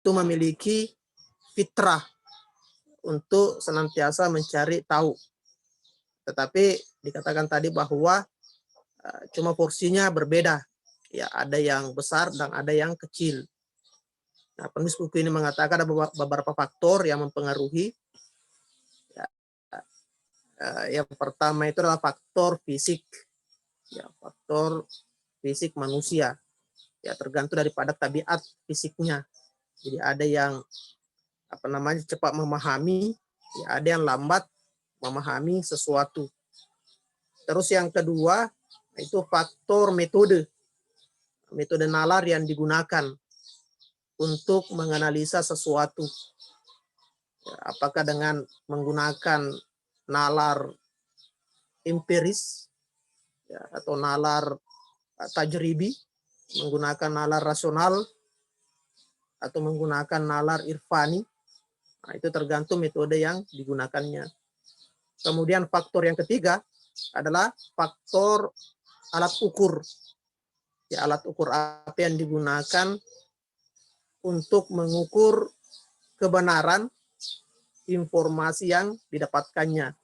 itu memiliki fitrah untuk senantiasa mencari tahu. Tetapi dikatakan tadi bahwa cuma porsinya berbeda. Ya, ada yang besar dan ada yang kecil. Nah, penulis buku ini mengatakan ada beberapa faktor yang mempengaruhi. Ya, yang pertama itu adalah faktor fisik. Ya, faktor fisik manusia. Ya, tergantung daripada tabiat fisiknya. Jadi ada yang cepat memahami, ya, ada yang lambat memahami sesuatu. Terus yang kedua itu faktor metode nalar yang digunakan untuk menganalisa sesuatu. Ya, apakah dengan menggunakan nalar empiris, ya, atau nalar tajribi, menggunakan nalar rasional, atau menggunakan nalar irfani. Nah, itu tergantung metode yang digunakannya. Kemudian faktor yang ketiga adalah faktor alat ukur. Ya, alat ukur apa yang digunakan untuk mengukur kebenaran informasi yang didapatkannya.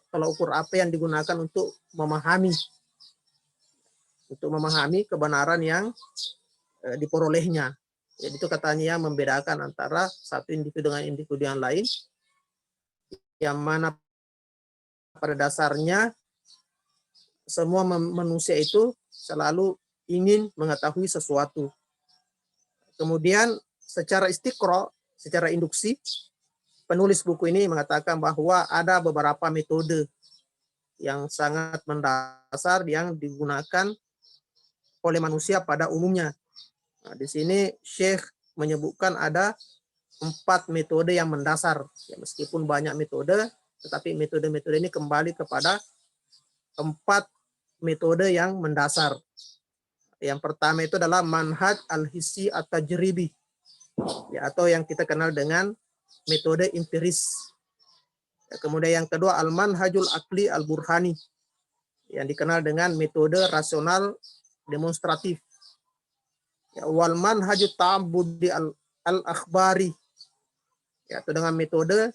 Kalau ukur apa yang digunakan untuk memahami kebenaran yang diperolehnya. Jadi itu katanya membedakan antara satu individu dengan individu yang lain, yang mana pada dasarnya semua manusia itu selalu ingin mengetahui sesuatu. Kemudian secara istiqra, secara induksi, penulis buku ini mengatakan bahwa ada beberapa metode yang sangat mendasar yang digunakan oleh manusia pada umumnya. Nah, di sini Syekh menyebutkan ada 4 metode yang mendasar. Ya, meskipun banyak metode, tetapi metode-metode ini kembali kepada 4 metode yang mendasar. Yang pertama itu adalah manhaj al-hissi at-tajribi, ya, atau yang kita kenal dengan metode empiris. Ya, kemudian yang kedua al-manhajul akli al-burhani, yang dikenal dengan metode rasional demonstratif. Ya, wal manhajut ta'abbudi al-akhbari, yaitu dengan metode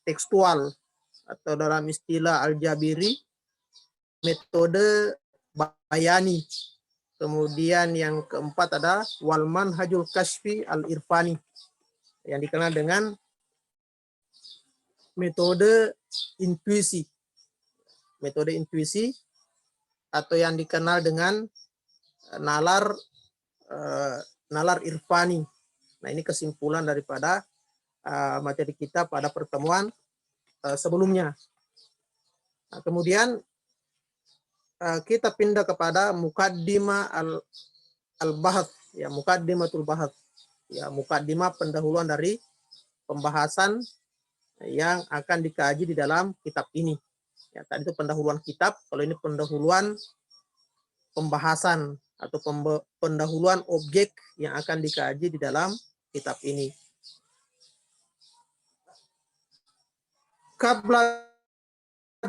tekstual, atau dalam istilah al-jabiri metode bayani. Kemudian yang keempat ada wal manhajul kashfi al-irfani, yang dikenal dengan metode intuisi. Metode intuisi atau yang dikenal dengan nalar irfani. Nah, ini kesimpulan daripada materi kita pada pertemuan sebelumnya. Nah, kemudian kita pindah kepada mukaddimah al-bahath, ya, mukaddimatul bahath, ya, mukaddimah pendahuluan dari pembahasan yang akan dikaji di dalam kitab ini. Ya, tadi itu pendahuluan kitab, kalau ini pendahuluan pembahasan atau pendahuluan objek yang akan dikaji di dalam kitab ini. Qabla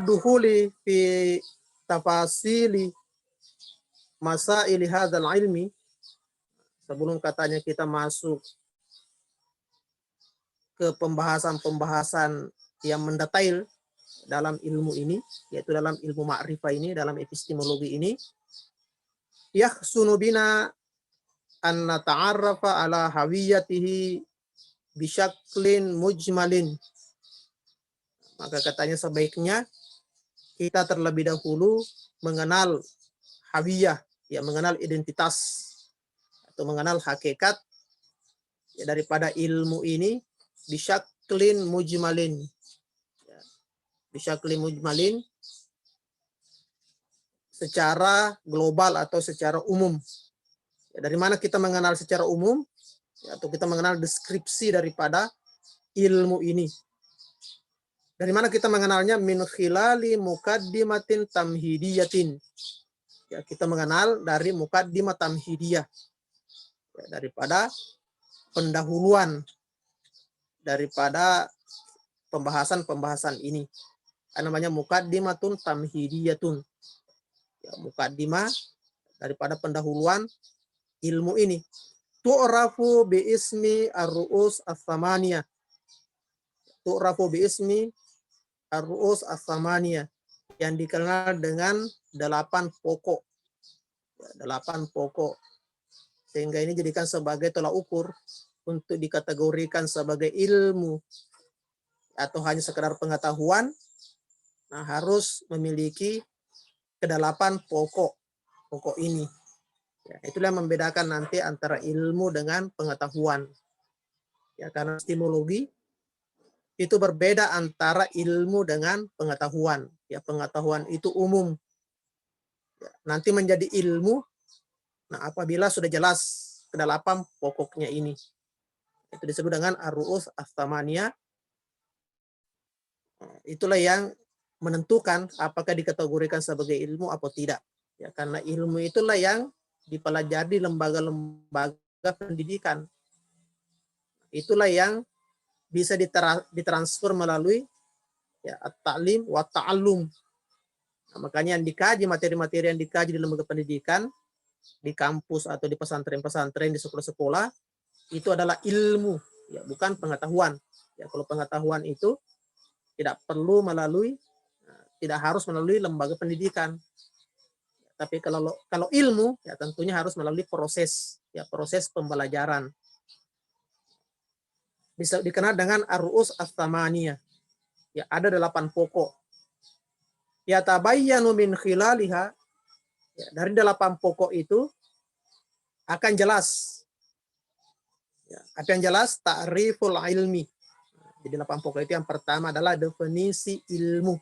dukhuli fi tafasili masaili hadzal ilmi, sebelum katanya kita masuk ke pembahasan-pembahasan yang mendetail dalam ilmu ini, yaitu dalam ilmu ma'rifah ini, dalam epistemologi ini, yahsunu bina an nata'arrafa ala hawiyatihi bisyaklin mujmalin. Maka katanya sebaiknya kita terlebih dahulu mengenal hawiyah, ya, mengenal identitas atau mengenal hakikat, ya, daripada ilmu ini bisyaklin mujmalin. Ya, bisyaklin mujmalin secara global atau secara umum. Ya, dari mana kita mengenal secara umum, ya, atau kita mengenal deskripsi daripada ilmu ini. Dari mana kita mengenalnya? Min khilali mukaddimatin tamhidiyatin. Ya, kita mengenal dari mukaddimah tamhidiyah, ya, daripada pendahuluan daripada pembahasan-pembahasan ini. Namanya mukaddimatun tamhidiyatun. Ya, mukaddimah daripada pendahuluan ilmu ini. tu'rafu biismi ar-ru'us ats-tsamaniyah. Tu'rafu biismi ar-ru'us ats-tsamaniyah, yang dikenal dengan 8 pokok. 8 pokok. Sehingga ini jadikan sebagai tolak ukur untuk dikategorikan sebagai ilmu atau hanya sekedar pengetahuan. Nah, harus memiliki ke-8 pokok ini. Ya, itulah yang membedakan nanti antara ilmu dengan pengetahuan. Ya, karena epistemologi itu berbeda antara ilmu dengan pengetahuan. Ya, pengetahuan itu umum. Ya, nanti menjadi ilmu, nah apabila sudah jelas ke-8 pokoknya ini. Itu disebut dengan ar-ru'us ats-tsamaniyah. Itulah yang menentukan apakah dikategorikan sebagai ilmu atau tidak. Ya, karena ilmu itulah yang dipelajari lembaga-lembaga pendidikan. Itulah yang bisa ditransfer melalui ya at-ta'lim wa ta'allum. Nah, makanya yang dikaji, materi-materi yang dikaji di lembaga pendidikan, di kampus atau di pesantren-pesantren, di sekolah-sekolah, itu adalah ilmu, ya bukan pengetahuan. Ya, kalau pengetahuan itu tidak perlu melalui, tidak harus melalui lembaga pendidikan. Tapi kalau ilmu, ya tentunya harus melalui proses, ya proses pembelajaran. Bisa dikenal dengan ar-ru'us ats-tsamaniyah. Ya, ada 8 pokok. Ya tabayyanu min khilaliha, ya, dari 8 pokok itu akan jelas. Ya, akan jelas ta'riful ilmi. Jadi 8 pokok itu yang pertama adalah definisi ilmu.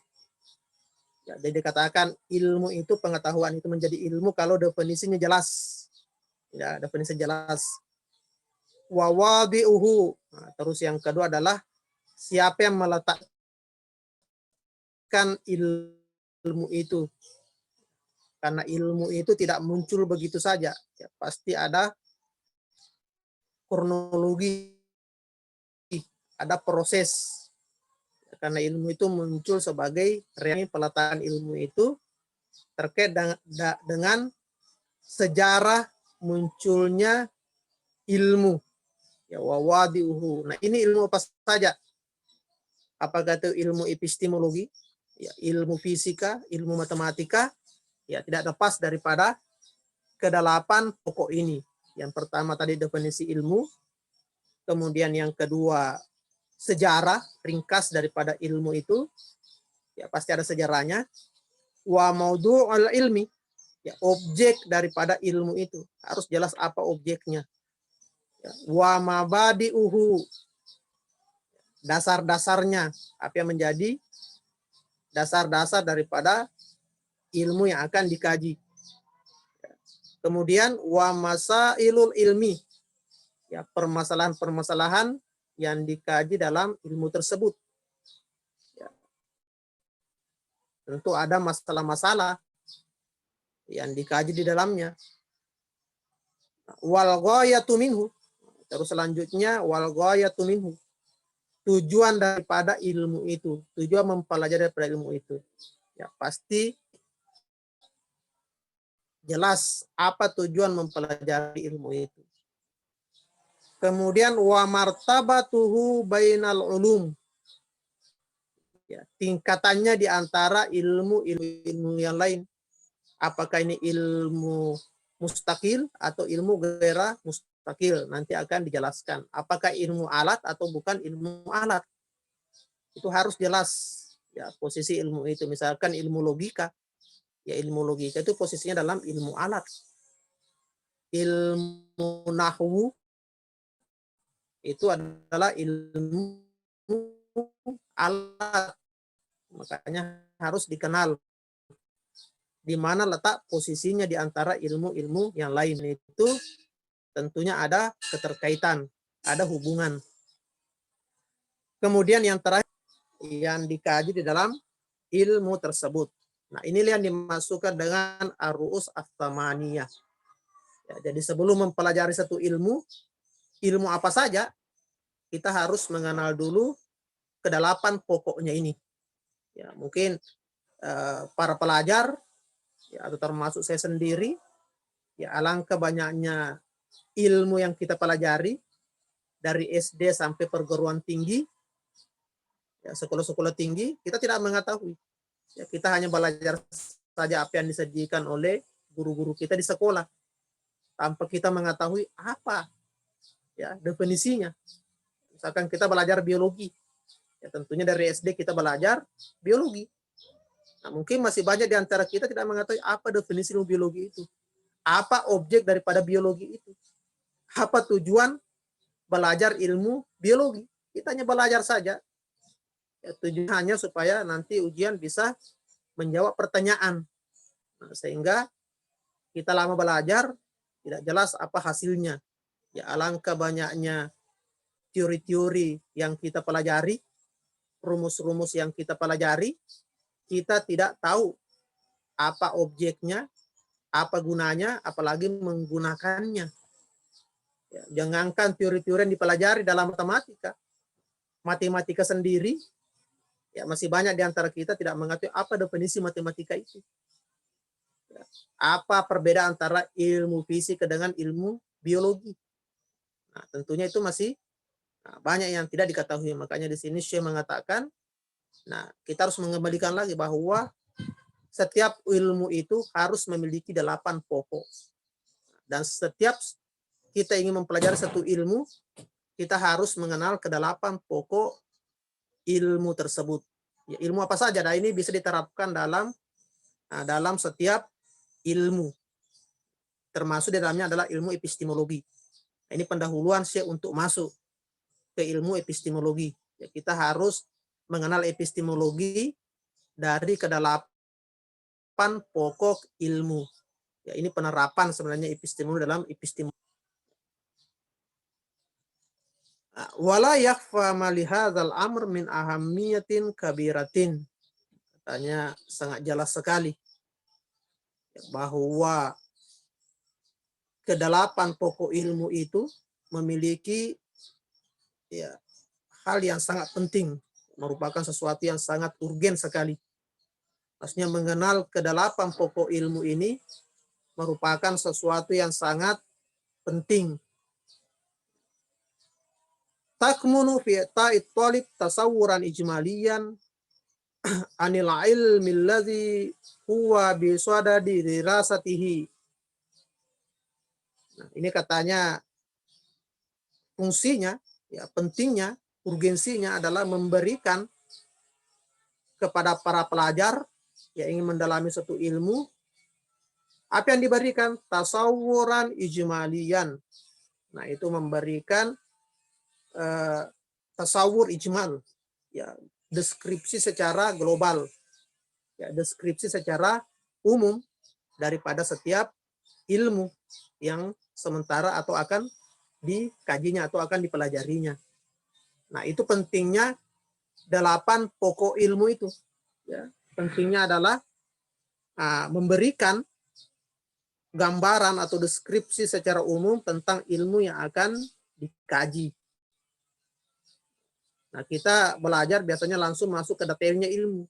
Ya, jadi dikatakan ilmu itu, pengetahuan itu menjadi ilmu kalau definisinya jelas. Ya, definisi jelas. Wa wadi'uhu. Nah, terus yang kedua adalah siapa yang meletakkan ilmu itu. Karena ilmu itu tidak muncul begitu saja. Ya, pasti ada kronologi, ada proses. Karena ilmu itu muncul sebagai reaksi peletakan ilmu itu terkait dengan sejarah munculnya ilmu. Ya, wawadiuhu. Nah, ini ilmu apa saja? Apakah itu ilmu epistemologi, ya, ilmu fisika, ilmu matematika? Ya, tidak lepas daripada ke-8 pokok ini. Yang pertama tadi definisi ilmu, kemudian yang kedua sejarah ringkas daripada ilmu itu, ya pasti ada sejarahnya. Wa maudhu'ul ilmi, ya objek daripada ilmu itu harus jelas apa objeknya. Ya, wa mabadi'uhu, dasar-dasarnya, apa yang menjadi dasar-dasar daripada ilmu yang akan dikaji. Kemudian wa masailul ilmi, ya permasalahan-permasalahan yang dikaji dalam ilmu tersebut. Ya. Tentu ada masalah-masalah yang dikaji di dalamnya. Wal ghayatu minhu, terus selanjutnya wal ghayatu minhu, tujuan daripada ilmu itu, tujuan mempelajari daripada ilmu itu. Ya pasti jelas apa tujuan mempelajari ilmu itu. Kemudian wa martabatuhu bainal ulum, ya, tingkatannya di antara ilmu yang lain. Apakah ini ilmu mustakil atau ilmu ghaira mustakil, nanti akan dijelaskan. Apakah ilmu alat atau bukan ilmu alat, itu harus jelas, ya posisi ilmu itu. Misalkan ilmu logika, ya ilmu logika itu posisinya dalam ilmu alat. Ilmu nahwu itu adalah ilmu alat, makanya harus dikenal di mana letak posisinya di antara ilmu-ilmu yang lain. Itu tentunya ada keterkaitan, ada hubungan. Kemudian yang terakhir yang dikaji di dalam ilmu tersebut. Nah, inilah yang dimasukkan dengan ar-ru'us ats-tsamaniyah. Ya, jadi sebelum mempelajari satu ilmu apa saja, kita harus mengenal dulu ke-8 pokoknya ini. Ya, mungkin para pelajar, ya, atau termasuk saya sendiri, ya alangkah banyaknya ilmu yang kita pelajari dari SD sampai perguruan tinggi, ya, sekolah-sekolah tinggi, kita tidak mengetahui. Ya, kita hanya belajar saja apa yang disajikan oleh guru-guru kita di sekolah, tanpa kita mengetahui apa ya definisinya. Misalkan kita belajar biologi, ya tentunya dari SD kita belajar biologi. Nah, mungkin masih banyak di antara kita tidak mengetahui apa definisi ilmu biologi itu. Apa objek daripada biologi itu? Apa tujuan belajar ilmu biologi? Kita hanya belajar saja. Ya, tujuannya supaya nanti ujian bisa menjawab pertanyaan. Nah, sehingga kita lama belajar, tidak jelas apa hasilnya. Ya, alangkah banyaknya teori-teori yang kita pelajari, rumus-rumus yang kita pelajari, kita tidak tahu apa objeknya, apa gunanya, apalagi menggunakannya. Ya, jangankan teori-teori yang dipelajari dalam matematika. Matematika sendiri, ya masih banyak di antara kita tidak mengerti apa definisi matematika itu. Ya, apa perbedaan antara ilmu fisika dengan ilmu biologi. Nah, tentunya itu masih banyak yang tidak diketahui. Makanya di sini Syekh mengatakan, nah kita harus mengembalikan lagi bahwa setiap ilmu itu harus memiliki 8 pokok. Dan setiap kita ingin mempelajari satu ilmu, kita harus mengenal ke-8 pokok ilmu tersebut. Ya, ilmu apa saja? Nah, ini bisa diterapkan dalam setiap ilmu. Termasuk di dalamnya adalah ilmu epistemologi. Nah, ini pendahuluan Syekh untuk masuk ke ilmu epistemologi. Ya, kita harus mengenal epistemologi dari ke-8 pokok ilmu. Ya, ini penerapan sebenarnya epistemologi dalam epistemologi. Wala yakhfa ma li hadzal amr min ahammiyatin kabiratin. Katanya sangat jelas sekali bahwa ke-8 pokok ilmu itu memiliki ya hal yang sangat penting, merupakan sesuatu yang sangat urgen sekali. Maksudnya mengenal ke-8 pokok ilmu ini merupakan sesuatu yang sangat penting. Takmunu fi ta'it talib tasawuran ijmaliyan anil ilmi alladhi huwa bisadadi dirasatihi. Nah, ini katanya fungsinya, ya pentingnya, urgensinya adalah memberikan kepada para pelajar yang ingin mendalami suatu ilmu, apa yang diberikan? Tasawuran ijmaliyan. Nah, itu memberikan tasawur ijmal, ya deskripsi secara global, ya deskripsi secara umum daripada setiap ilmu yang sementara atau akan dikajinya atau akan dipelajarinya. Nah, itu pentingnya 8 pokok ilmu itu. Ya, pentingnya adalah memberikan gambaran atau deskripsi secara umum tentang ilmu yang akan dikaji. Nah, kita belajar biasanya langsung masuk ke detailnya ilmu.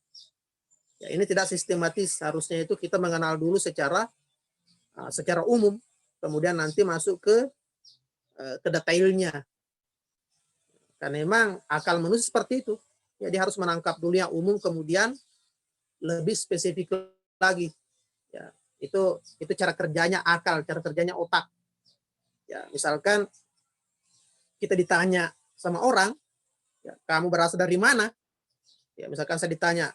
Ya, ini tidak sistematis. Harusnya itu kita mengenal dulu secara umum, kemudian nanti masuk ke detailnya. Karena memang akal manusia seperti itu. Jadi harus menangkap dulu yang umum, kemudian lebih spesifik lagi. Ya, itu cara kerjanya akal, cara kerjanya otak. Ya, misalkan kita ditanya sama orang, ya, kamu berasal dari mana? Ya, misalkan saya ditanya,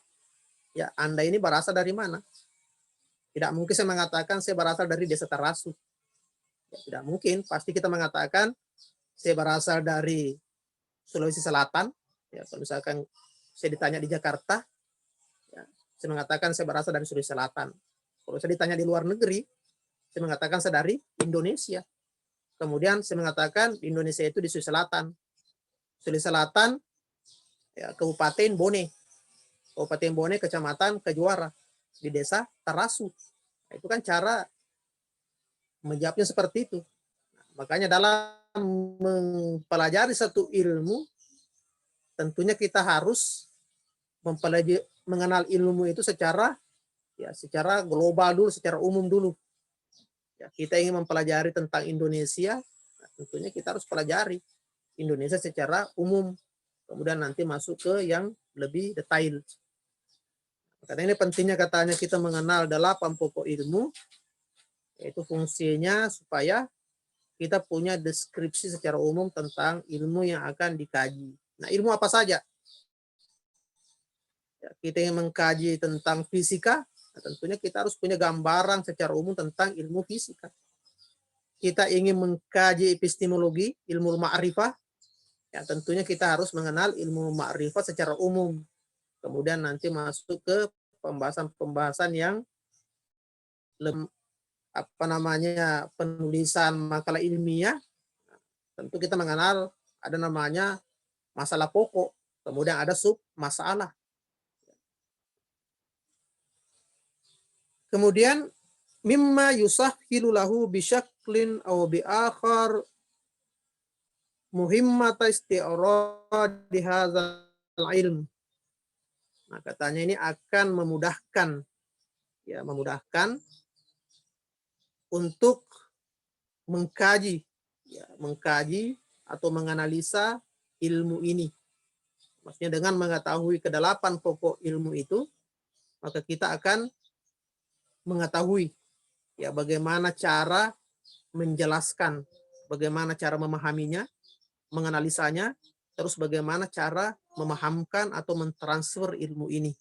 ya Anda ini berasal dari mana? Tidak mungkin saya mengatakan saya berasal dari desa Tarasu. Ya, tidak mungkin, pasti kita mengatakan saya berasal dari Sulawesi Selatan. Ya, kalau misalkan saya ditanya di Jakarta, ya, saya mengatakan saya berasal dari Sulawesi Selatan. Kalau saya ditanya di luar negeri, saya mengatakan saya dari Indonesia. Kemudian saya mengatakan Indonesia itu di Sulawesi Selatan. Sulawesi Selatan, ya, Kabupaten Bone. Kabupaten Bone, Kecamatan Kejuara, di desa Tarasu. Nah, itu kan cara menjawabnya seperti itu. Nah, makanya dalam mempelajari satu ilmu, tentunya kita harus mengenal ilmu itu secara global dulu, secara umum dulu. Ya, kita ingin mempelajari tentang Indonesia, tentunya kita harus pelajari Indonesia secara umum, kemudian nanti masuk ke yang lebih detail. Karena ini pentingnya katanya kita mengenal 8 pokok ilmu, yaitu fungsinya supaya kita punya deskripsi secara umum tentang ilmu yang akan dikaji. Nah, ilmu apa saja? Ya, kita yang mengkaji tentang fisika, nah tentunya kita harus punya gambaran secara umum tentang ilmu fisika. Kita ingin mengkaji epistemologi, ilmu ma'rifah, ya tentunya kita harus mengenal ilmu ma'rifah secara umum. Kemudian nanti masuk ke pembahasan-pembahasan yang penulisan makalah ilmiah. Tentu kita mengenal ada namanya masalah pokok, kemudian ada sub masalah. Kemudian mimma yusahhilu lahu bisyaklin aw biakhar muhimmata isti'radi hadzal ilm. Nah, katanya ini akan memudahkan untuk mengkaji atau menganalisa ilmu ini. Maksudnya dengan mengetahui ke-8 pokok ilmu itu, maka kita akan mengetahui bagaimana cara menjelaskan, bagaimana cara memahaminya, menganalisanya, terus bagaimana cara memahamkan atau mentransfer ilmu ini.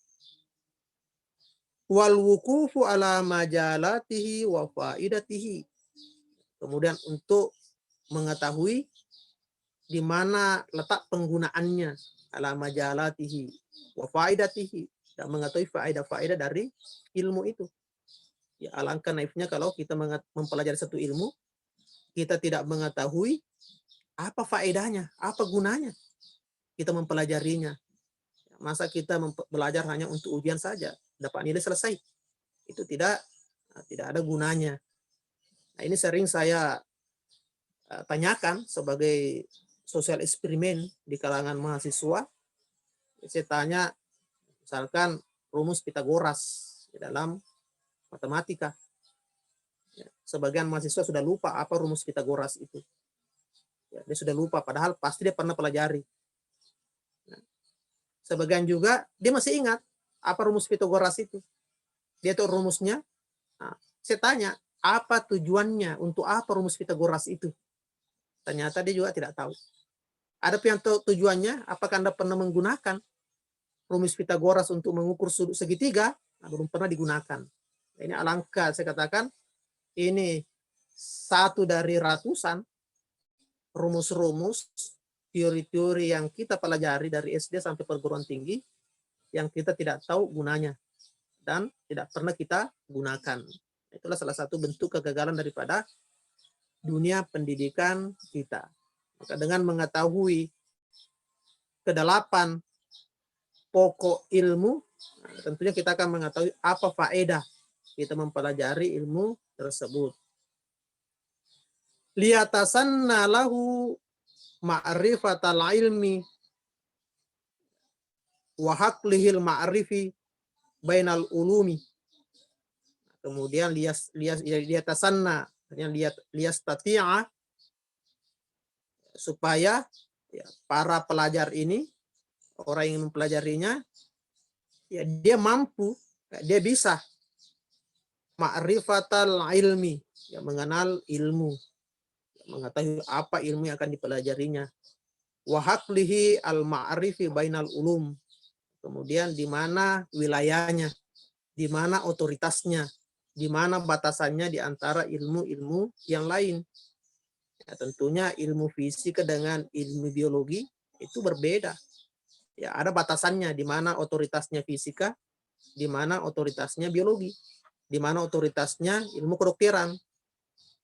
Wal wuqufu ala majalatihi wa faidatihi. Kemudian untuk mengetahui di mana letak penggunaannya, ala majalatihi wa faidatihi, dan mengetahui faedah-faedah dari ilmu itu. Ya, alangkah naifnya kalau kita mempelajari satu ilmu, kita tidak mengetahui apa faedahnya, apa gunanya kita mempelajarinya. Masa kita belajar hanya untuk ujian saja, dapat nilai selesai. Itu tidak ada gunanya. Nah, ini sering saya tanyakan sebagai sosial eksperimen di kalangan mahasiswa. Saya tanya, misalkan rumus Pitagoras di dalam matematika. Sebagian mahasiswa sudah lupa apa rumus Pitagoras itu. Dia sudah lupa, padahal pasti dia pernah pelajari. Sebagian juga dia masih ingat apa rumus Pitagoras itu. Dia tahu rumusnya. Nah, saya tanya, apa tujuannya? Untuk apa rumus Pitagoras itu? Ternyata dia juga tidak tahu. Ada yang tahu tujuannya, apakah Anda pernah menggunakan rumus Pitagoras untuk mengukur sudut segitiga? Nah, belum pernah digunakan. Ini alangkah saya katakan, ini satu dari ratusan rumus-rumus teori-teori yang kita pelajari dari SD sampai perguruan tinggi yang kita tidak tahu gunanya dan tidak pernah kita gunakan. Itulah salah satu bentuk kegagalan daripada dunia pendidikan kita. Maka dengan mengetahui ke-8 pokok ilmu, tentunya kita akan mengetahui apa faedah kita mempelajari ilmu tersebut. Liyatasanna lahu ma'rifatal ilmi wa haqlihil ma'rifi bainal ulumi. Kemudian liyatasanna, liyastati'a, supaya para pelajar ini, orang yang mempelajarinya, dia mampu, dia bisa ma'rifatal ilmi, mengenal ilmu, mengetahui apa ilmu yang akan dipelajarinya. Wa haqlihi al-ma'rifi bainal ulum. Kemudian di mana wilayahnya, di mana otoritasnya, di mana batasannya di antara ilmu-ilmu yang lain. Ya, tentunya ilmu fisika dengan ilmu biologi itu berbeda. Ya, ada batasannya di mana otoritasnya fisika, di mana otoritasnya biologi, di mana otoritasnya ilmu kedokteran.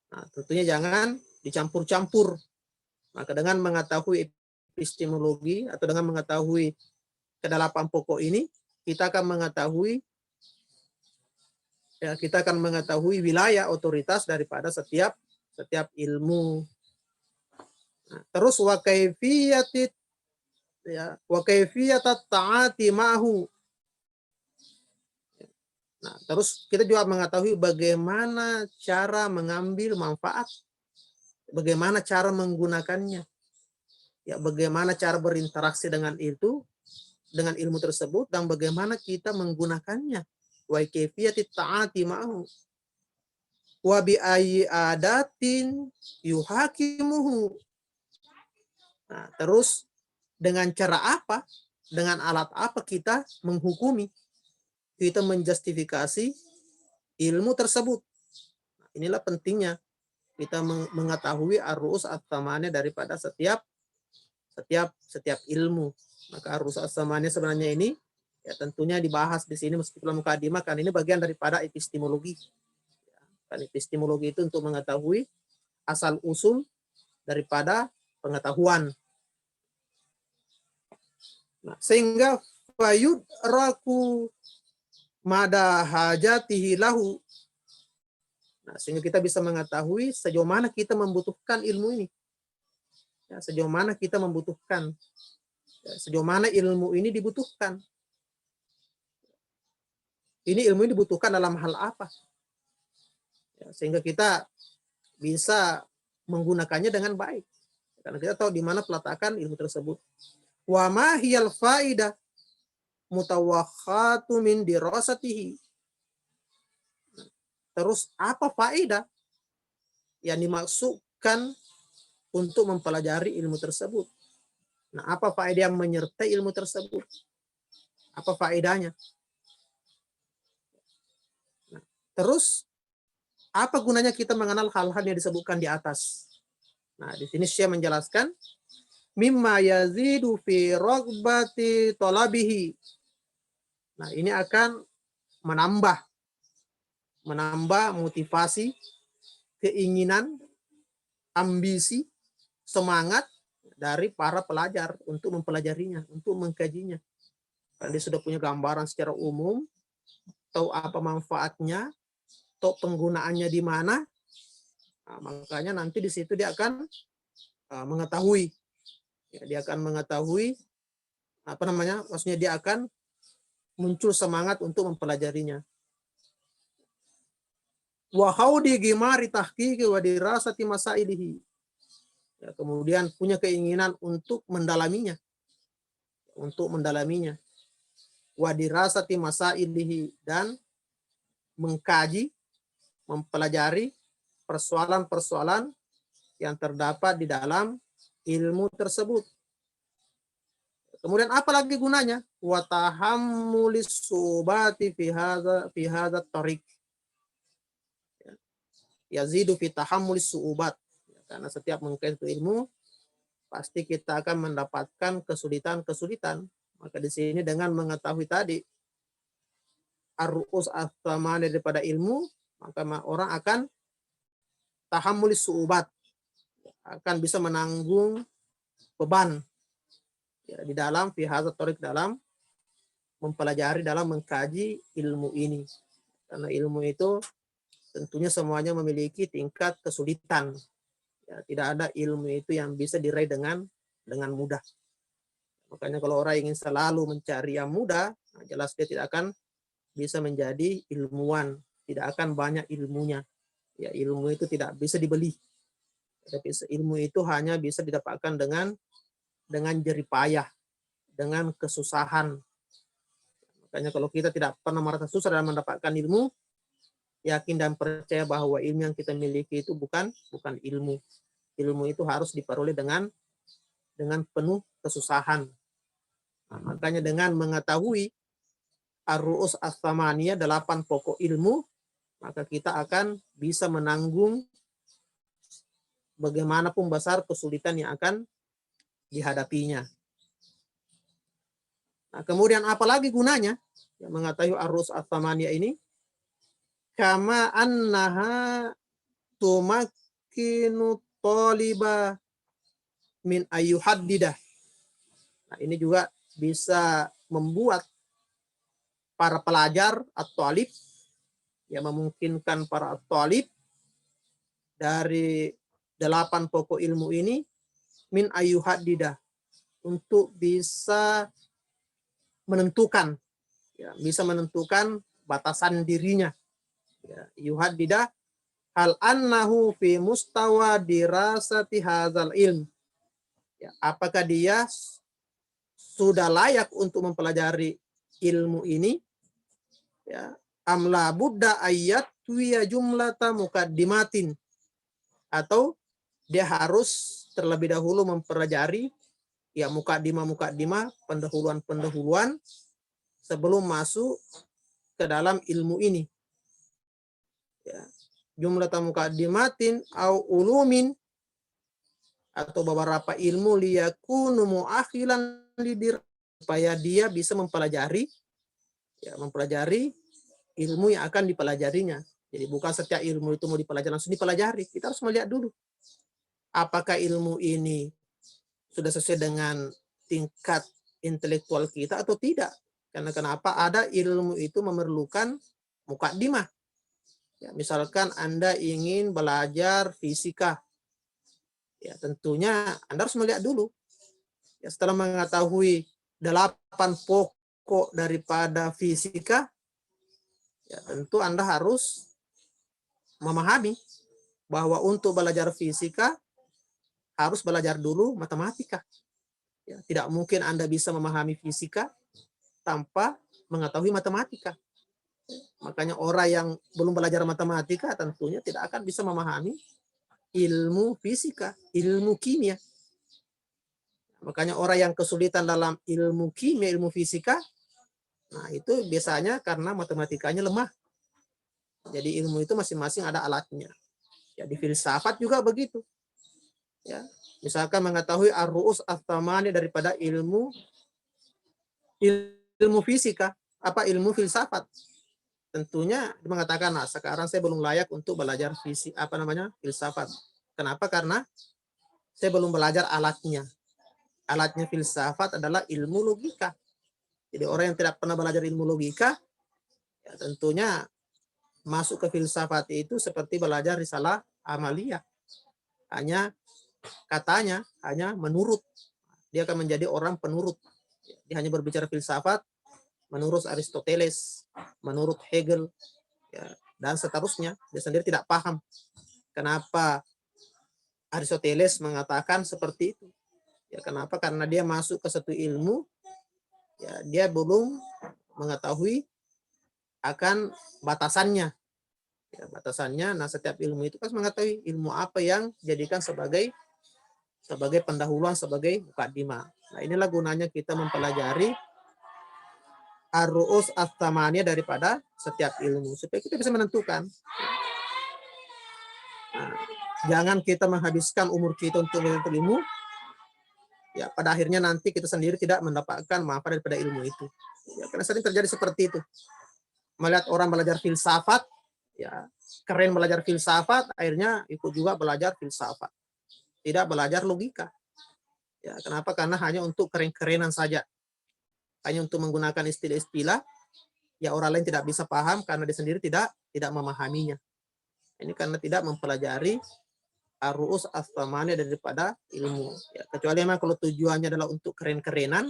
Nah, tentunya jangan dicampur-campur. Maka dengan mengetahui epistemologi atau dengan mengetahui ke-8 pokok ini, kita akan mengetahui wilayah otoritas daripada setiap ilmu. Nah, terus wa kaifiyatat ta'ati ma'hu. Nah, terus kita juga mengetahui bagaimana cara mengambil manfaat Bagaimana cara menggunakannya? Ya, bagaimana cara berinteraksi dengan itu, dengan ilmu tersebut, dan bagaimana kita menggunakannya. Wa kaifiyati ta'ati ma'ahu. Wa bi ayyi adatin yuhakimuhu. Nah, terus dengan cara apa, dengan alat apa kita menghukumi, kita menjustifikasi ilmu tersebut. Nah, inilah pentingnya kita mengetahui arus at-tamani daripada setiap ilmu. Maka arus at-tamani sebenarnya ini ya tentunya dibahas di sini meskipun mukadimah, kan ini bagian daripada epistemologi. Kan epistemologi itu untuk mengetahui asal usul daripada pengetahuan. Nah, sehingga fayud raku mada hajatihi lahu. Nah, sehingga kita bisa mengetahui sejauh mana kita membutuhkan ilmu ini. Ya, sejauh mana kita membutuhkan. Ya, sejauh mana ilmu ini dibutuhkan. Ini ilmu ini dibutuhkan dalam hal apa. Ya, sehingga kita bisa menggunakannya dengan baik. Karena kita tahu di mana peletakan ilmu tersebut. Wa ma hiyal faidah mutawakhatu min dirasatihi. Terus apa faedah yang dimaksudkan untuk mempelajari ilmu tersebut? Nah, apa faedah yang menyertai ilmu tersebut? Apa faedahnya? Nah, terus apa gunanya kita mengenal hal-hal yang disebutkan di atas? Nah, di sini saya menjelaskan mimma yazidu fi ragbati talabihi. Nah, ini akan menambah motivasi, keinginan, ambisi, semangat dari para pelajar untuk mempelajarinya, untuk mengkajinya. Karena dia sudah punya gambaran secara umum, tahu apa manfaatnya, tahu penggunaannya di mana. Nah, makanya nanti di situ dia akan mengetahui, ya, dia akan mengetahui apa namanya, maksudnya dia akan muncul semangat untuk mempelajarinya. Wa haudi gimari tahqiqi wa dirasati masailihi. Ya, kemudian punya keinginan untuk mendalaminya, wa dirasati masailihi, dan mengkaji, mempelajari persoalan-persoalan yang terdapat di dalam ilmu tersebut. Kemudian apa lagi gunanya? Wa tahammulis subati fi hadza tariq. Yazidu fi tahammulis su'ubat. Karena setiap mengkaji ilmu pasti kita akan mendapatkan kesulitan-kesulitan. Maka di sini dengan mengetahui tadi ar-ru'us at-tamani daripada ilmu, maka orang akan tahammulis su'ubat, akan bisa menanggung beban, ya, di dalam fi hadzal tariq, dalam mempelajari, dalam mengkaji ilmu ini. Karena ilmu itu tentunya semuanya memiliki tingkat kesulitan. Ya, tidak ada ilmu itu yang bisa diraih dengan mudah. Makanya kalau orang ingin selalu mencari yang mudah, nah jelas dia tidak akan bisa menjadi ilmuwan, tidak akan banyak ilmunya. Ya, ilmu itu tidak bisa dibeli. Tapi ilmu itu hanya bisa didapatkan dengan jerih payah, dengan kesusahan. Makanya kalau kita tidak pernah merasa susah dalam mendapatkan ilmu, yakin dan percaya bahwa ilmu yang kita miliki itu bukan ilmu. Ilmu itu harus diperoleh dengan penuh kesusahan. Nah, makanya dengan mengetahui ar-ru'us ats-tsamaniyah, 8 pokok ilmu, maka kita akan bisa menanggung bagaimanapun besar kesulitan yang akan dihadapinya. Nah, kemudian apalagi gunanya yang mengetahui ar-ru'us ats-tsamaniyah ini? Kama annaha tumakkinu thaliba min ayyuhaddidah. Nah, ini juga bisa membuat para pelajar atau talib, yang memungkinkan para talib dari 8 pokok ilmu ini min ayyuhaddidah, untuk bisa menentukan, ya, bisa menentukan batasan dirinya. Ya, yuhaddidah hal annahu fi mustawa dirasati hadzal ilm. Ya, apakah dia sudah layak untuk mempelajari ilmu ini? Ya, amla buddha ayat tuya jumlata mukaddimatin, atau dia harus terlebih dahulu mempelajari ya mukaddimah pendahuluan sebelum masuk ke dalam ilmu ini. Ya, jumlata mukaddimatin au ulumin, atau beberapa ilmu liyakunu muakhilan lidir, supaya dia bisa mempelajari ilmu yang akan dipelajarinya. Jadi bukan setiap ilmu itu mau dipelajari langsung dipelajari. Kita harus melihat dulu apakah ilmu ini sudah sesuai dengan tingkat intelektual kita atau tidak. Karena kenapa? Ada ilmu itu memerlukan mukaddimah. Ya, misalkan Anda ingin belajar fisika, ya tentunya Anda harus melihat dulu. Ya, setelah mengetahui 8 pokok daripada fisika, ya tentu Anda harus memahami bahwa untuk belajar fisika harus belajar dulu matematika. Ya, tidak mungkin Anda bisa memahami fisika tanpa mengetahui matematika. Makanya orang yang belum belajar matematika tentunya tidak akan bisa memahami ilmu fisika, ilmu kimia. Makanya orang yang kesulitan dalam ilmu kimia, ilmu fisika, nah itu biasanya karena matematikanya lemah. Jadi ilmu itu masing-masing ada alatnya. Ya, di filsafat juga begitu. Ya, misalkan mengetahui ar-ru'us ats-tsamani daripada ilmu fisika, ilmu filsafat. Tentunya mengatakan, nah sekarang saya belum layak untuk belajar filsafat. Kenapa? Karena saya belum belajar alatnya. Alatnya filsafat adalah ilmu logika. Jadi orang yang tidak pernah belajar ilmu logika, ya tentunya masuk ke filsafat itu seperti belajar risalah amaliyah. Hanya katanya, hanya menurut. Dia akan menjadi orang penurut. Dia hanya berbicara filsafat menurut Aristoteles, menurut Hegel, ya, dan seterusnya. Dia sendiri tidak paham kenapa Aristoteles mengatakan seperti itu. Ya, kenapa? Karena dia masuk ke satu ilmu, ya, dia belum mengetahui akan batasannya. Ya, batasannya. Nah, setiap ilmu itu kan mengetahui ilmu apa yang dijadikan sebagai pendahuluan, sebagai mukaddimah. Nah, inilah gunanya kita mempelajari ar-ru'us ats-tsamaniyah daripada setiap ilmu supaya kita bisa menentukan. Nah, jangan kita menghabiskan umur kita untuk menuntut ilmu, ya pada akhirnya nanti kita sendiri tidak mendapatkan manfaat daripada ilmu itu. Ya, karena sering terjadi seperti itu. Melihat orang belajar filsafat, ya keren belajar filsafat, akhirnya ikut juga belajar filsafat. Tidak belajar logika. Ya, kenapa? Karena hanya untuk keren-kerenan saja. Hanya untuk menggunakan istilah-istilah, ya orang lain tidak bisa paham karena dia sendiri tidak memahaminya. Ini karena tidak mempelajari ar-ru'us ats-tsamaniyah daripada ilmu. Ya, kecuali memang kalau tujuannya adalah untuk keren-kerenan,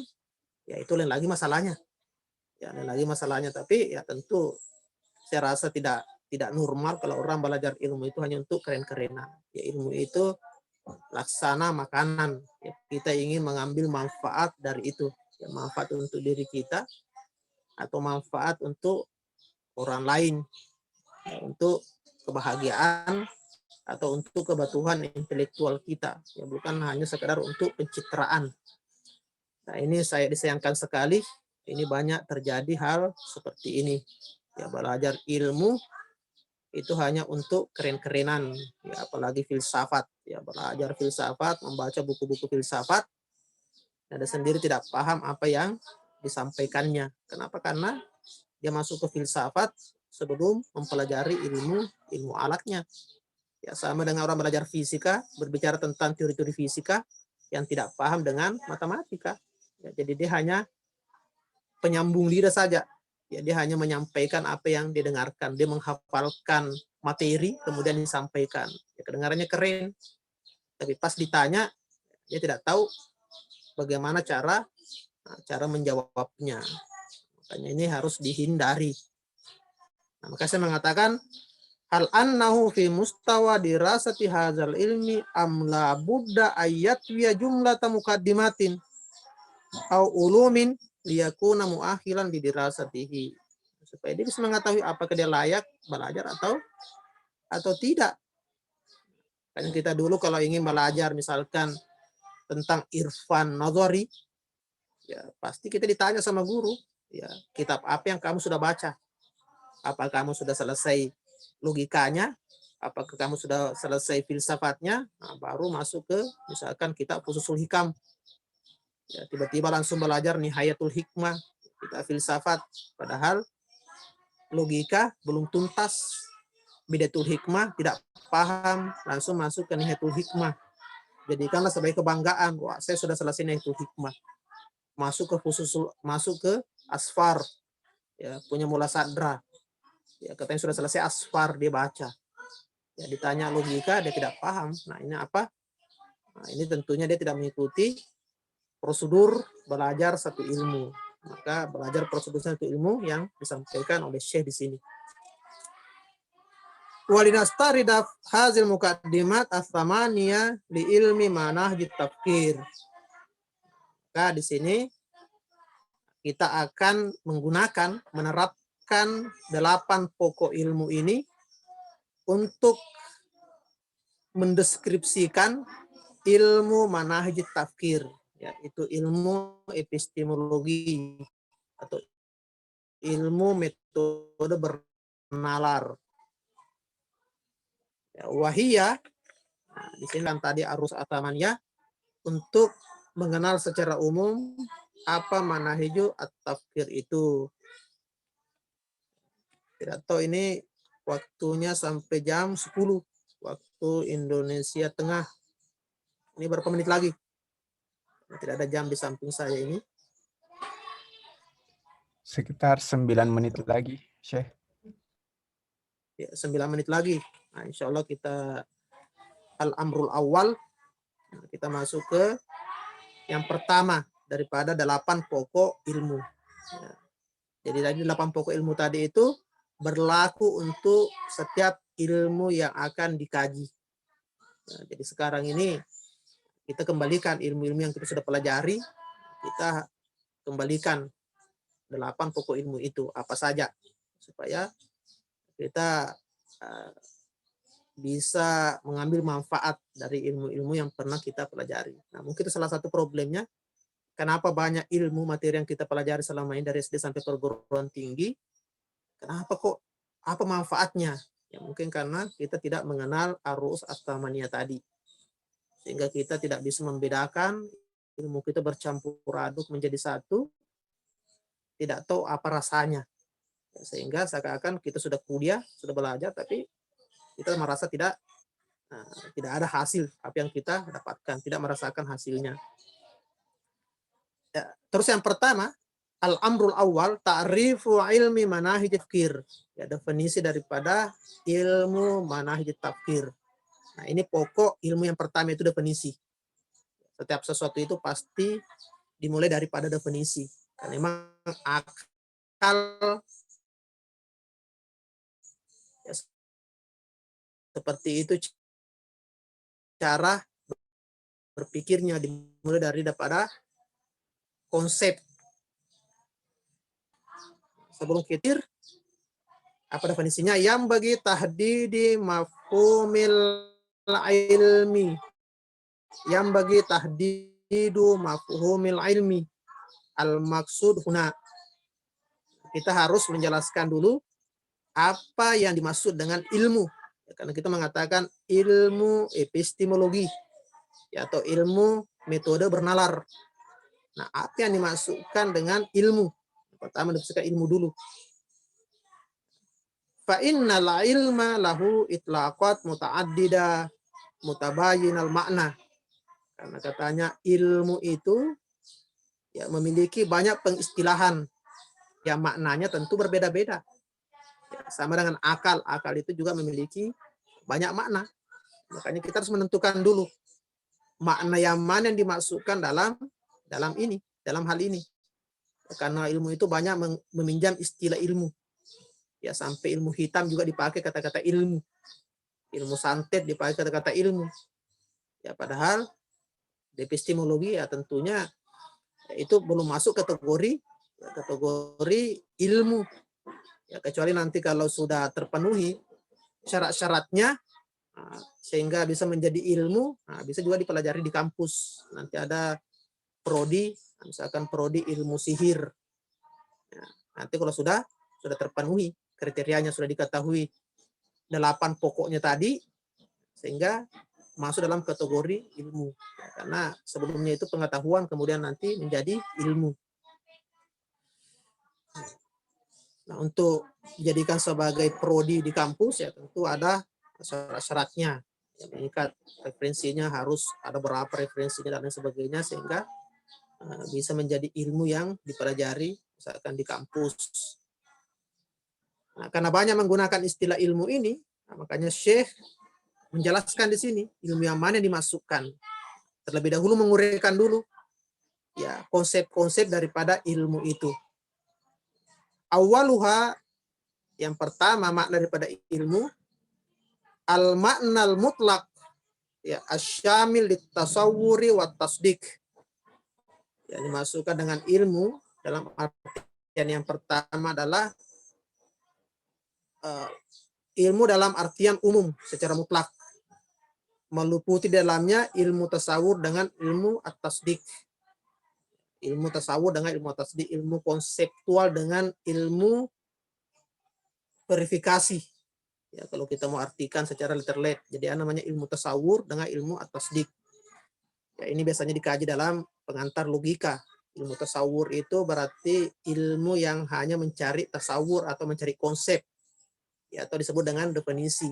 ya itu lain lagi masalahnya. Ya, lain lagi masalahnya. Tapi ya tentu saya rasa tidak normal kalau orang belajar ilmu itu hanya untuk keren-kerenan. Ya, ilmu itu laksana makanan. Ya, kita ingin mengambil manfaat dari itu. Ya, manfaat untuk diri kita atau manfaat untuk orang lain. Ya, untuk kebahagiaan atau untuk kebutuhan intelektual kita. Ya, bukan hanya sekedar untuk pencitraan. Nah, ini saya disayangkan sekali. Ini banyak terjadi hal seperti ini. Ya, belajar ilmu itu hanya untuk keren-kerenan, ya apalagi filsafat. Ya, belajar filsafat, membaca buku-buku filsafat, dan sendiri tidak paham apa yang disampaikannya. Kenapa? Karena dia masuk ke filsafat sebelum mempelajari ilmu alatnya. Ya, sama dengan orang belajar fisika, berbicara tentang teori-teori fisika yang tidak paham dengan matematika. Ya, jadi dia hanya penyambung lidah saja. Ya, dia hanya menyampaikan apa yang didengarkan. Dia menghafalkan materi, kemudian disampaikan. Ya, kedengarannya keren. Tapi pas ditanya, dia tidak tahu bagaimana cara menjawabnya. Makanya ini harus dihindari. Nah, maka saya mengatakan hal annahu fi mustawa dirasati hadzal ilmi am la budda ayat wa jumlata muqaddimatin au ulumin liyakuna muakhilan bidirasatihi. Supaya dia bisa mengetahui apakah dia layak belajar atau tidak. Kan kita dulu kalau ingin belajar misalkan tentang irfan nazari, ya pasti kita ditanya sama guru, ya kitab apa yang kamu sudah baca? Apakah kamu sudah selesai logikanya? Apakah kamu sudah selesai filsafatnya? Nah, baru masuk ke misalkan kitab Fususul Hikam. Ya, tiba-tiba langsung belajar Nihayatul Hikmah, kitab filsafat. Padahal logika belum tuntas. Bidatul Hikmah tidak paham, langsung masuk ke Nihayatul Hikmah. Jadikanlah sebagai kebanggaan, wah saya sudah selesai Nihayatul Hikmah. Masuk ke Asfar, ya punya Mula Sadra. Ya katanya sudah selesai Asfar, dia baca. Ya ditanya logika dia tidak paham. Nah, ini apa? Nah, ini tentunya dia tidak mengikuti prosedur belajar satu ilmu. Maka belajar prosedur satu ilmu yang disampaikan oleh Syekh di sini. Walinastarida hazil muqaddimat as-samaniyah li ilmi manahjit tafkir. Maka di sini kita akan menerapkan 8 pokok ilmu ini untuk mendeskripsikan ilmu manahjit tafkir, yaitu ilmu epistemologi atau ilmu metode bernalar. Ya, wahiyah, nah, di sini kan tadi arus atamaniyah untuk mengenal secara umum apa manahiju at-tafkir itu. Tidak tahu ini waktunya sampai jam 10 waktu Indonesia Tengah. Ini berapa menit lagi? Tidak ada jam di samping saya ini. Sekitar 9 menit lagi, Syekh. Ya, 9 menit lagi. Nah, insya Allah kita al-amrul awal. Nah, kita masuk ke yang pertama daripada 8 pokok ilmu. Ya. Jadi tadi 8 pokok ilmu tadi itu berlaku untuk setiap ilmu yang akan dikaji. Nah, jadi sekarang ini kita kembalikan ilmu-ilmu yang kita sudah pelajari, kita kembalikan 8 pokok ilmu itu apa saja supaya kita bisa mengambil manfaat dari ilmu-ilmu yang pernah kita pelajari. Nah, mungkin itu salah satu problemnya kenapa banyak ilmu materi yang kita pelajari selama ini dari SD sampai perguruan tinggi, kenapa kok apa manfaatnya? Ya mungkin karena kita tidak mengenal arus astamaniyah tadi. Sehingga kita tidak bisa membedakan, ilmu kita bercampur aduk menjadi satu, tidak tahu apa rasanya. Sehingga seakan-akan kita sudah kuliah, sudah belajar, tapi kita merasa tidak ada hasil apa yang kita dapatkan, tidak merasakan hasilnya. Ya, terus yang pertama, al-amrul awal ta'rifu ilmi manahij tafkir. Ya, definisi daripada ilmu manahij tafkir. Nah, ini pokok ilmu yang pertama itu definisi. Setiap sesuatu itu pasti dimulai daripada definisi. Karena memang akal ya, seperti itu cara berpikirnya dimulai daripada konsep. Sebelum kitir, apa definisinya? Yang bagi tahdidi mafhumil ilmi. Yang bagi tahdidu mafhumil ilmi. Al-maksud huna. Kita harus menjelaskan dulu apa yang dimaksud dengan ilmu. Karena kita mengatakan ilmu epistemologi atau ilmu metode bernalar. Nah, apa yang dimaksudkan dengan ilmu? Pertama definisikan ilmu dulu. Fa innal ilma lahu itlaqat muta'addida mutabayyinal makna. Karena katanya ilmu itu ya memiliki banyak pengistilahan yang maknanya tentu berbeda-beda. Ya, sama dengan akal. Akal itu juga memiliki banyak makna. Makanya kita harus menentukan dulu makna yang mana yang dimaksudkan dalam hal ini. Karena ilmu itu banyak meminjam istilah ilmu. Ya, sampai ilmu hitam juga dipakai kata-kata ilmu. Ilmu santet dipakai kata-kata ilmu. Ya, padahal di epistemologi ya tentunya itu belum masuk kategori ilmu. Ya, kecuali nanti kalau sudah terpenuhi syarat-syaratnya, sehingga bisa menjadi ilmu, bisa juga dipelajari di kampus. Nanti ada prodi, misalkan prodi ilmu sihir. Ya, nanti kalau sudah terpenuhi kriterianya, sudah diketahui 8 pokoknya tadi, sehingga masuk dalam kategori ilmu. Ya, karena sebelumnya itu pengetahuan, kemudian nanti menjadi ilmu. Nah, untuk dijadikan sebagai prodi di kampus ya tentu ada syarat-syaratnya. Ya, mengikat referensinya harus ada berapa referensinya dan lain sebagainya, sehingga bisa menjadi ilmu yang dipelajari misalkan di kampus. Nah, karena banyak menggunakan istilah ilmu ini, makanya Syekh menjelaskan di sini ilmu yang mana yang dimasukkan. Terlebih dahulu menguraikan dulu ya konsep-konsep daripada ilmu itu. Awaluha, yang pertama makna daripada ilmu, al-ma'nal mutlak, ya, asyamil litasawwuri wa tasdik. Ya, dimasukkan dengan ilmu dalam artian yang pertama adalah ilmu dalam artian umum secara mutlak, meliputi dalamnya ilmu tasawur dengan ilmu at-tasdik. Ilmu tasawur dengan ilmu at-tasdik, ilmu konseptual dengan ilmu verifikasi. Ya, kalau kita mau artikan secara literal, jadi namanya ilmu tasawur dengan ilmu at-tasdik. Ya, ini biasanya dikaji dalam pengantar logika. Ilmu tasawur itu berarti ilmu yang hanya mencari tasawur atau mencari konsep, ya, atau disebut dengan definisi.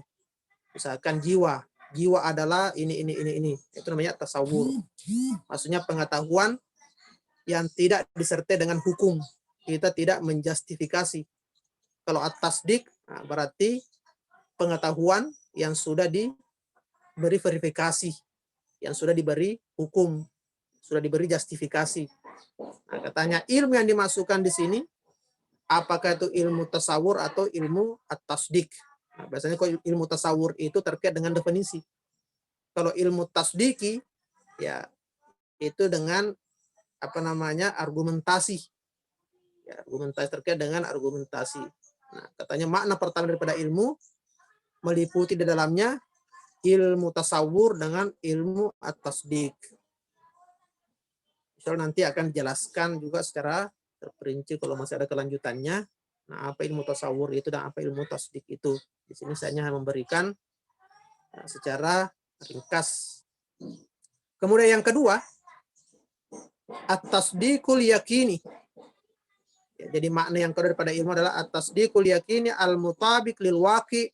Misalkan jiwa adalah ini. Itu namanya tasawur. Maksudnya pengetahuan yang tidak disertai dengan hukum. Kita tidak menjustifikasi. Kalau at-tasdik, berarti pengetahuan yang sudah diberi verifikasi, yang sudah diberi hukum, sudah diberi justifikasi. Nah, katanya ilmu yang dimasukkan di sini, apakah itu ilmu tasawur atau ilmu at-tasdik? Nah, biasanya kalau ilmu tasawur itu terkait dengan definisi. Kalau ilmu tasdiki, ya itu dengan argumentasi. Ya, argumentasi, terkait dengan argumentasi. Nah, katanya makna pertama daripada ilmu meliputi di dalamnya ilmu tasawur dengan ilmu at-tasdik. Misal nanti akan dijelaskan juga secara terperinci kalau masih ada kelanjutannya. Nah, apa ilmu tasawur itu dan apa ilmu tasdik itu. Di sini saya hanya memberikan secara ringkas. Kemudian yang kedua, at-tasdikul yakini. Ya, jadi makna yang kedua daripada ilmu adalah at-tasdikul yakini al-mutabiq lil waqi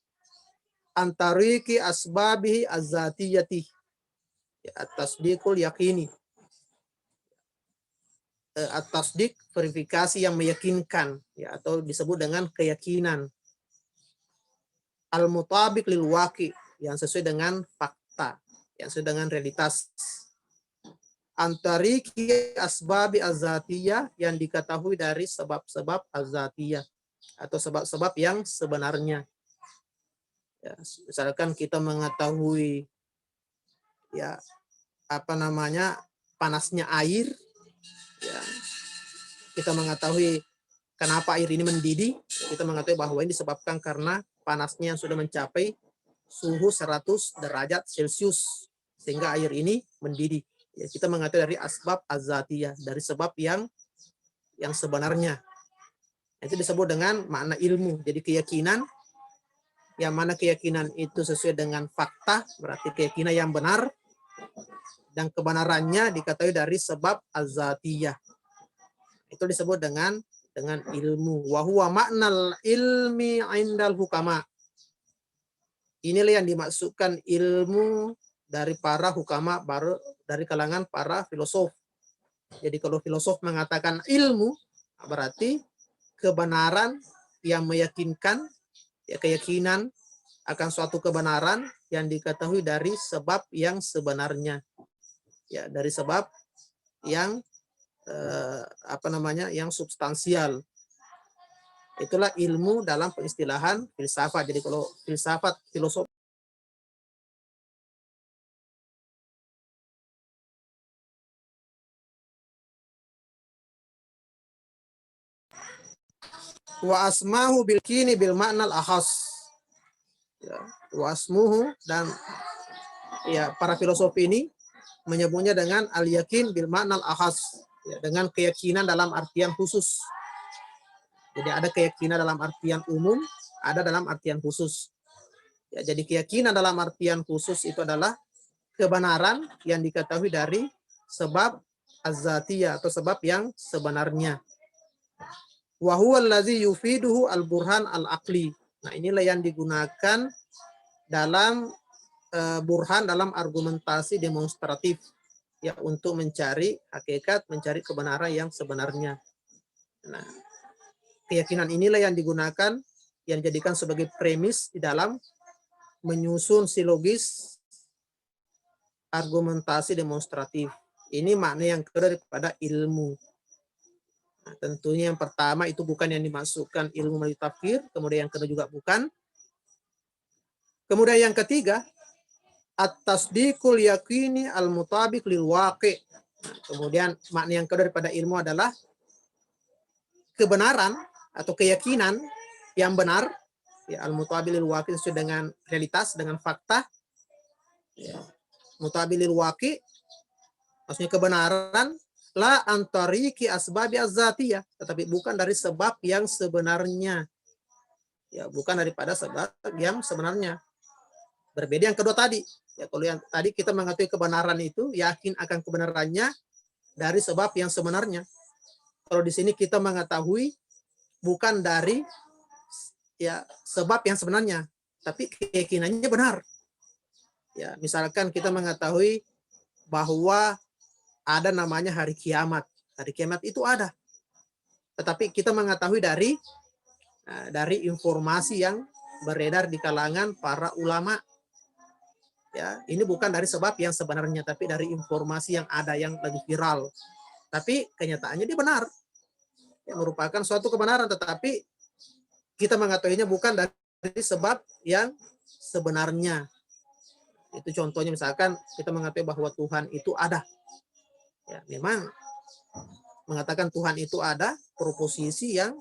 antariki asbabihi az-zatiyati. Ya, at-tasdikul yakini. At-tasdik, verifikasi yang meyakinkan, ya, atau disebut dengan keyakinan. Al-mutabiq lil waqi, yang sesuai dengan fakta, yang sesuai dengan realitas. Antariki asbabi az-zatiyah, yang diketahui dari sebab-sebab az-zatiyah atau sebab-sebab yang sebenarnya. Ya, misalkan kita mengetahui ya panasnya air, ya, kita mengetahui kenapa air ini mendidih, kita mengetahui bahwa ini disebabkan karena panasnya yang sudah mencapai suhu 100 derajat Celcius sehingga air ini mendidih. Ya, kita mengetahui dari asbab az-zatiyah, dari sebab yang sebenarnya. Itu disebut dengan makna ilmu. Jadi keyakinan, yang mana keyakinan itu sesuai dengan fakta, berarti keyakinan yang benar, dan kebenarannya diketahui dari sebab az-zatiyah. Itu disebut dengan ilmu. Wa huwa maknal ilmi indal hukama. Inilah yang dimaksudkan ilmu dari para hukama, baru dari kalangan para filosof. Jadi kalau filosof mengatakan ilmu, berarti kebenaran yang meyakinkan, ya, keyakinan akan suatu kebenaran yang diketahui dari sebab yang sebenarnya, ya, dari sebab yang yang substansial. Itulah ilmu dalam pengistilahan filsafat. Jadi kalau filsafat, filosofi, wa asmahu bil kini bil makna al akhas. Ya, wa asmuhu, dan ya para filosofi ini menyebutnya dengan al yakin bil makna al akhas, ya, dengan keyakinan dalam artian khusus. Jadi ada keyakinan dalam artian umum, ada dalam artian khusus. Ya, jadi keyakinan dalam artian khusus itu adalah kebenaran yang diketahui dari sebab az-zatiyah atau sebab yang sebenarnya. Wa huwa allazi yufiduhu al-burhan al-aqli. Nah, inilah yang digunakan dalam burhan, dalam argumentasi demonstratif, ya, untuk mencari hakikat, mencari kebenaran yang sebenarnya. Nah, keyakinan inilah yang digunakan, yang dijadikan sebagai premis di dalam menyusun silogis argumentasi demonstratif. Ini makna yang kedua daripada ilmu. Nah, tentunya yang pertama itu bukan yang dimasukkan ilmu melalui tafsir, kemudian yang kedua juga bukan. Kemudian yang ketiga, at-tasdiqul yaqini al-mutabiq lil waqi'. Nah, kemudian makna yang kedua daripada ilmu adalah kebenaran atau keyakinan yang benar, ya, al-mutabiq lil waqi', sesuai dengan realitas, dengan fakta. Ya, mutabiq lil waqi', maksudnya kebenaran la antariki asbabi az-zatiyah, tetapi bukan dari sebab yang sebenarnya. Ya, bukan daripada sebab yang sebenarnya. Berbeda yang kedua tadi. Ya, kalau yang tadi kita mengetahui kebenaran itu yakin akan kebenarannya dari sebab yang sebenarnya. Kalau di sini kita mengetahui bukan dari, ya, sebab yang sebenarnya, tapi keyakinannya benar. Ya, misalkan kita mengetahui bahwa ada namanya hari kiamat. Hari kiamat itu ada. Tetapi kita mengetahui dari informasi yang beredar di kalangan para ulama. Ya, ini bukan dari sebab yang sebenarnya, tapi dari informasi yang ada, yang lagi viral. Tapi kenyataannya dia benar. Ya, merupakan suatu kebenaran, tetapi kita mengetahuinya bukan dari sebab yang sebenarnya. Itu contohnya misalkan kita mengetahui bahwa Tuhan itu ada. Ya, memang mengatakan Tuhan itu ada, proposisi yang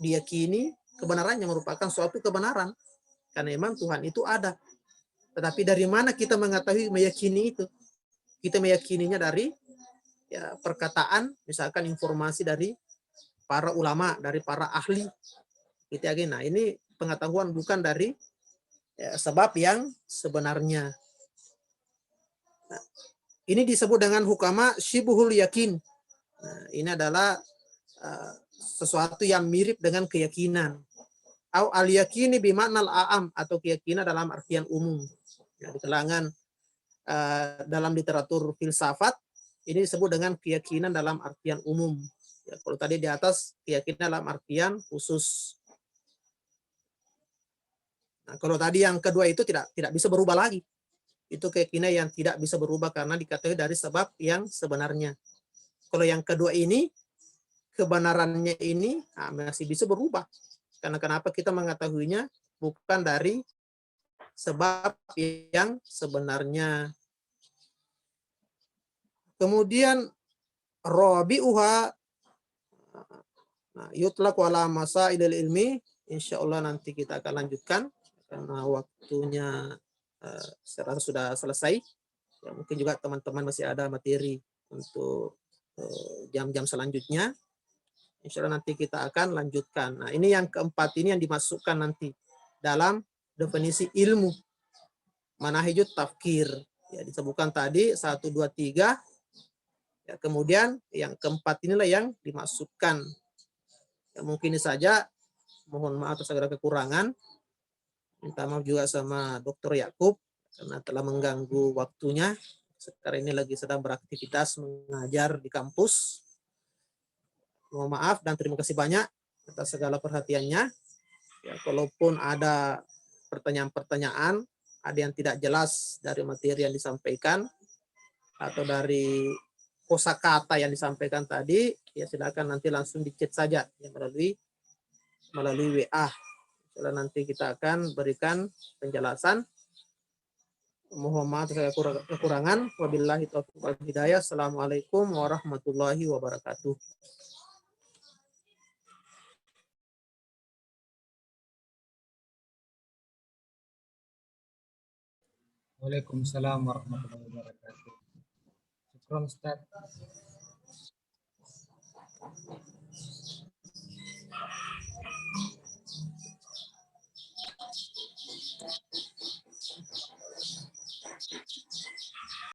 diyakini kebenarannya, merupakan suatu kebenaran. Karena memang Tuhan itu ada. Tetapi dari mana kita mengetahui, meyakini itu? Kita meyakininya dari, ya, perkataan, misalkan informasi dari para ulama, dari para ahli. Gitu ya. Nah, ini pengetahuan bukan dari, ya, sebab yang sebenarnya. Nah, ini disebut dengan hukama syibuhul yakin. Nah, ini adalah sesuatu yang mirip dengan keyakinan. Au al yakini bimaknal a'am, atau keyakinan dalam artian umum. Ya, di kalangan dalam literatur filsafat ini disebut dengan keyakinan dalam artian umum. Ya, kalau tadi di atas keyakinan dalam artian khusus. Nah, kalau tadi yang kedua itu tidak bisa berubah lagi. Itu keyakinan yang tidak bisa berubah karena diketahui dari sebab yang sebenarnya. Kalau yang kedua ini, kebenarannya ini masih bisa berubah. Karena kenapa kita mengetahuinya bukan dari sebab yang sebenarnya. Kemudian rabi'uha, yutlaqu ala masailil ilmi. Insyaallah nanti kita akan lanjutkan karena waktunya saya rasa sudah selesai. Ya, mungkin juga teman-teman masih ada materi untuk jam-jam selanjutnya. Insyaallah nanti kita akan lanjutkan. Nah, ini yang keempat ini yang dimasukkan nanti dalam definisi ilmu. Manahijut tafkir. Ya, disebutkan tadi 1, 2, 3. Ya, kemudian yang keempat inilah yang dimasukkan. Ya, mungkin ini saja. Mohon maaf atas segala kekurangan. Minta maaf juga sama Dr. Yakub karena telah mengganggu waktunya. Sekarang ini lagi sedang beraktivitas mengajar di kampus. Mohon maaf dan terima kasih banyak atas segala perhatiannya. Ya, kalaupun ada pertanyaan-pertanyaan, ada yang tidak jelas dari materi yang disampaikan atau dari kosakata yang disampaikan tadi, ya silakan nanti langsung di chat saja ya, melalui melalui WA. Setelah nanti kita akan berikan penjelasan. Mohon maaf saya kekurangan. Wabillahi taufiq wal hidayah. Assalamualaikum warahmatullahi wabarakatuh. Waalaikumsalam warahmatullahi wabarakatuh. Syukran Ustaz.